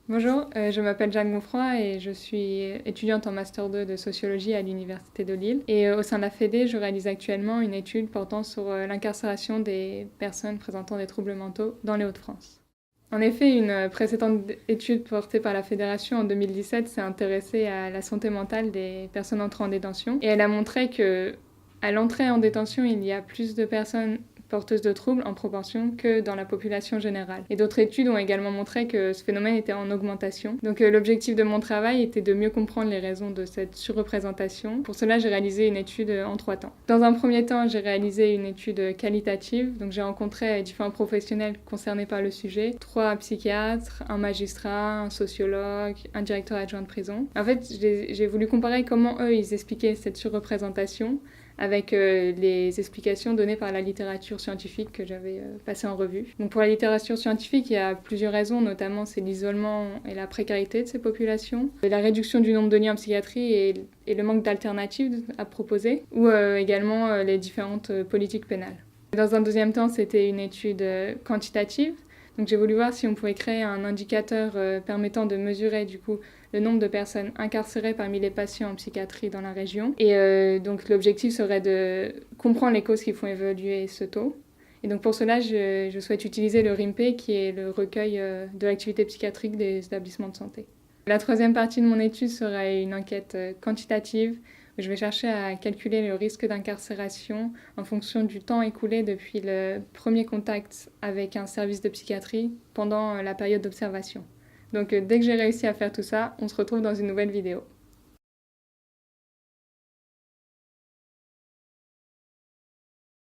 Bonjour, je m'appelle Jeanne Gonfroy et je suis étudiante en Master 2 de sociologie à l'Université de Lille. Et au sein de la FEDE, je réalise actuellement une étude portant sur l'incarcération des personnes présentant des troubles mentaux dans les Hauts-de-France. En effet, une précédente étude portée par la Fédération en 2017 s'est intéressée à la santé mentale des personnes entrant en détention et elle a montré que à l'entrée en détention, il y a plus de personnes porteuses de troubles en proportion que dans la population générale. Et d'autres études ont également montré que ce phénomène était en augmentation. Donc l'objectif de mon travail était de mieux comprendre les raisons de cette surreprésentation. Pour cela, j'ai réalisé une étude en 3 temps. Dans un premier temps, j'ai réalisé une étude qualitative. Donc j'ai rencontré différents professionnels concernés par le sujet, 3 psychiatres, un magistrat, un sociologue, un directeur adjoint de prison. En fait, j'ai voulu comparer comment eux, ils expliquaient cette surreprésentation avec les explications données par la littérature scientifique que j'avais passée en revue. Donc pour la littérature scientifique, il y a plusieurs raisons, notamment c'est l'isolement et la précarité de ces populations, la réduction du nombre de lits en psychiatrie et le manque d'alternatives à proposer, ou également les différentes politiques pénales. Dans un deuxième temps, c'était une étude quantitative. Donc j'ai voulu voir si on pouvait créer un indicateur permettant de mesurer du coup le nombre de personnes incarcérées parmi les patients en psychiatrie dans la région. Et donc l'objectif serait de comprendre les causes qui font évoluer ce taux. Et donc pour cela, je souhaite utiliser le RIMP, qui est le recueil de l'activité psychiatrique des établissements de santé. La troisième partie de mon étude sera une enquête quantitative. Je vais chercher à calculer le risque d'incarcération en fonction du temps écoulé depuis le premier contact avec un service de psychiatrie pendant la période d'observation. Donc dès que j'ai réussi à faire tout ça, on se retrouve dans une nouvelle vidéo.